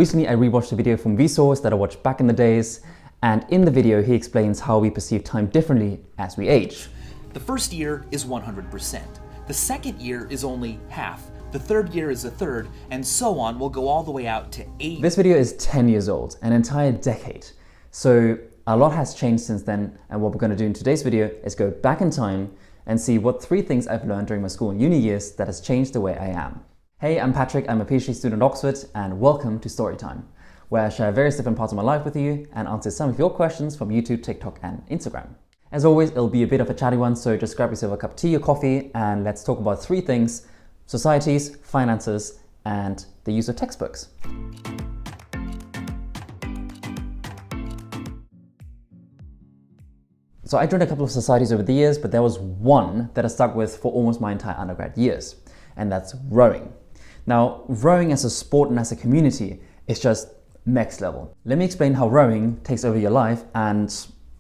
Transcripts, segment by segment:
Recently, I rewatched a video from Vsauce that I watched back in the days, and in the video, he explains how we perceive time differently as we age. The first year is 100%. The second year is only half. The third year is a third, and so on. We'll go all the way out to 8. This video is 10 years old, an entire decade. So a lot has changed since then, and what we're going to do in today's video is go back in time and see what 3 things I've learned during my school and uni years that has changed the way I am. Hey, I'm Patrick, I'm a PhD student at Oxford, and welcome to Storytime, where I share various different parts of my life with you and answer some of your questions from YouTube, TikTok, and Instagram. As always, it'll be a bit of a chatty one, so just grab yourself a cup of tea or coffee, and let's talk about 3 things: societies, finances, and the use of textbooks. So I joined a couple of societies over the years, but there was one that I stuck with for almost my entire undergrad years, and that's rowing. Now, rowing as a sport and as a community is just next level. Let me explain how rowing takes over your life and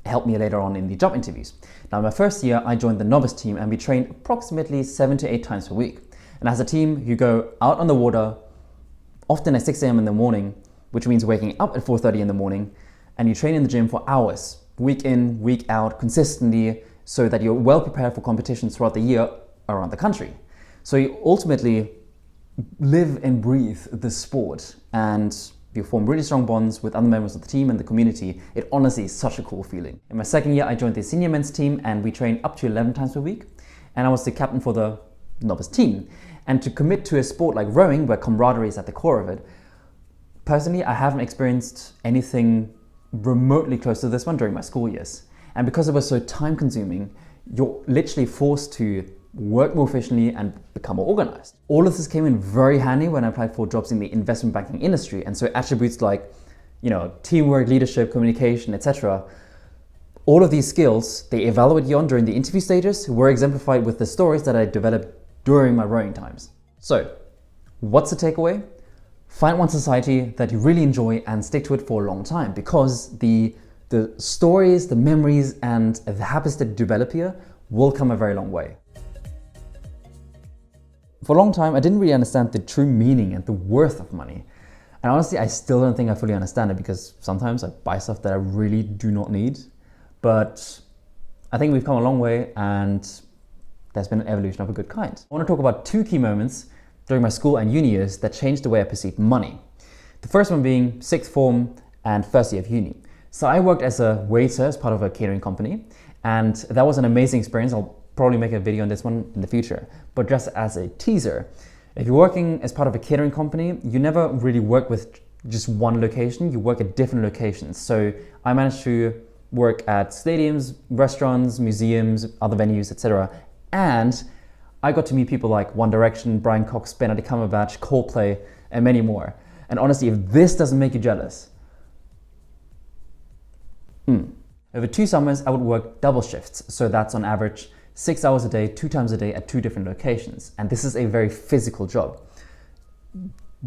help me later on in the job interviews. Now, my first year, I joined the novice team and we trained approximately 7 to 8 times per week. And as a team, you go out on the water, often at 6 a.m. in the morning, which means waking up at 4:30 in the morning, and you train in the gym for hours, week in, week out, consistently, so that you're well prepared for competitions throughout the year around the country. So you ultimately live and breathe the sport, and you form really strong bonds with other members of the team and the community. It honestly is such a cool feeling. In my second year, I joined the senior men's team and we trained up to 11 times per week. And I was the captain for the novice team. And to commit to a sport like rowing, where camaraderie is at the core of it, personally, I haven't experienced anything remotely close to this one during my school years. And because it was so time consuming, you're literally forced to work more efficiently and become more organized. All of this came in very handy when I applied for jobs in the investment banking industry. And so attributes like, teamwork, leadership, communication, etc. All of these skills they evaluate you on during the interview stages were exemplified with the stories that I developed during my rowing times. So, what's the takeaway? Find one society that you really enjoy and stick to it for a long time, because the stories, the memories, and the habits that you develop here will come a very long way. For a long time, I didn't really understand the true meaning and the worth of money. And honestly, I still don't think I fully understand it, because sometimes I buy stuff that I really do not need. But I think we've come a long way, and there's been an evolution of a good kind. I want to talk about 2 key moments during my school and uni years that changed the way I perceived money. The first one being 6th form and first year of uni. So I worked as a waiter as part of a catering company, and that was an amazing experience. I'll probably make a video on this one in the future, but just as a teaser, if you're working as part of a catering company, you never really work with just one location, you work at different locations. So I managed to work at stadiums, restaurants, museums, other venues, etc. And I got to meet people like One Direction, Brian Cox, Benedict Cumberbatch, Coldplay, and many more. And honestly, if this doesn't make you jealous, Over 2 summers, I would work double shifts. So that's on average 6 hours a day, 2 times a day at 2 different locations. And this is a very physical job.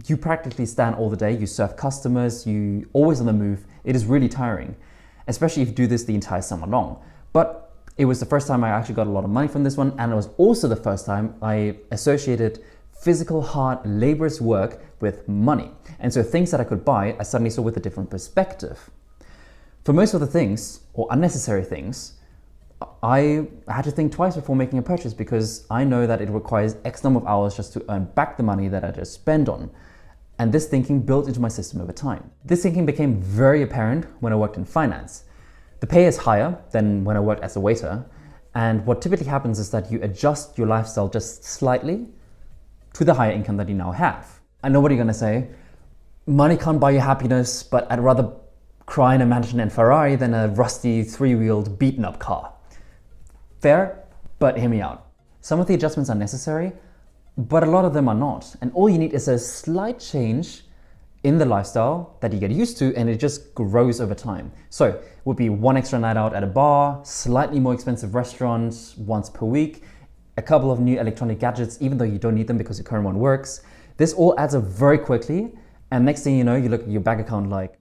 You practically stand all the day, you serve customers, you always on the move. It is really tiring, especially if you do this the entire summer long. But it was the first time I actually got a lot of money from this one, and it was also the first time I associated physical, hard, laborious work with money. And so things that I could buy, I suddenly saw with a different perspective. For most of the things, or unnecessary things, I had to think twice before making a purchase, because I know that it requires X number of hours just to earn back the money that I just spend on. And this thinking built into my system over time. This thinking became very apparent when I worked in finance. The pay is higher than when I worked as a waiter, and what typically happens is that you adjust your lifestyle just slightly to the higher income that you now have. I know what you're gonna say, money can't buy you happiness, but I'd rather cry in a mansion and Ferrari than a rusty 3-wheeled beaten up car. Fair, but hear me out. Some of the adjustments are necessary, but a lot of them are not. And all you need is a slight change in the lifestyle that you get used to, and it just grows over time. So it would be 1 extra night out at a bar, slightly more expensive restaurants once per week, a couple of new electronic gadgets, even though you don't need them because your current one works. This all adds up very quickly, and next thing you know, you look at your bank account like.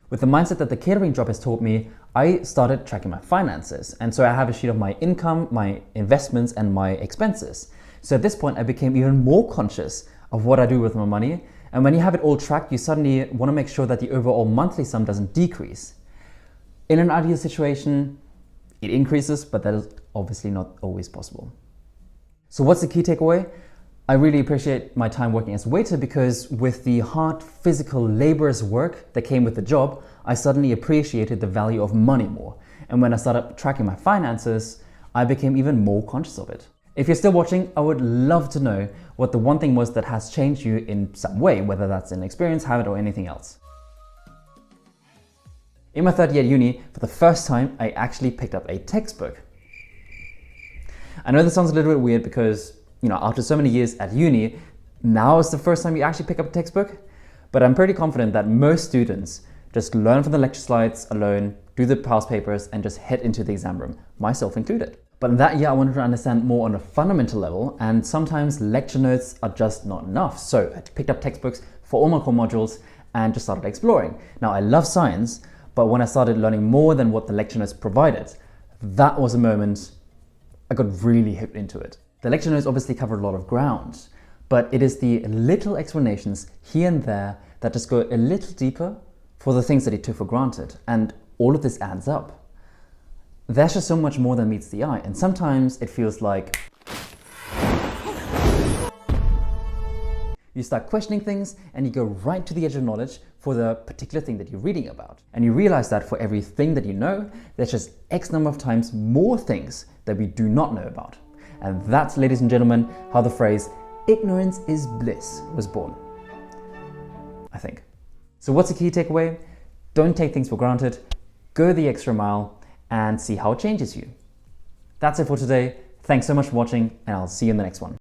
With the mindset that the catering job has taught me, I started tracking my finances. And so I have a sheet of my income, my investments, and my expenses. So at this point, I became even more conscious of what I do with my money. And when you have it all tracked, you suddenly want to make sure that the overall monthly sum doesn't decrease. In an ideal situation, it increases, but that is obviously not always possible. So what's the key takeaway? I really appreciate my time working as a waiter because with the hard, physical, laborious work that came with the job, I suddenly appreciated the value of money more. And when I started tracking my finances, I became even more conscious of it. If you're still watching, I would love to know what the one thing was that has changed you in some way, whether that's an experience, habit, or anything else. In my third year at uni, for the first time, I actually picked up a textbook. I know this sounds a little bit weird because, after so many years at uni, now is the first time you actually pick up a textbook, but I'm pretty confident that most students just learn from the lecture slides alone, do the past papers, and just head into the exam room, myself included. But in that year, I wanted to understand more on a fundamental level, and sometimes lecture notes are just not enough. So I picked up textbooks for all my core modules and just started exploring. Now, I love science, but when I started learning more than what the lecture notes provided, that was a moment I got really hooked into it. The lecture notes obviously cover a lot of ground, but it is the little explanations here and there that just go a little deeper for the things that you took for granted, and all of this adds up. There's just so much more than meets the eye, and sometimes it feels like you start questioning things and you go right to the edge of knowledge for the particular thing that you're reading about. And you realize that for everything that you know, there's just X number of times more things that we do not know about. And that's, ladies and gentlemen, how the phrase ignorance is bliss was born, I think. So what's the key takeaway? Don't take things for granted, go the extra mile, and see how it changes you. That's it for today. Thanks so much for watching, and I'll see you in the next one.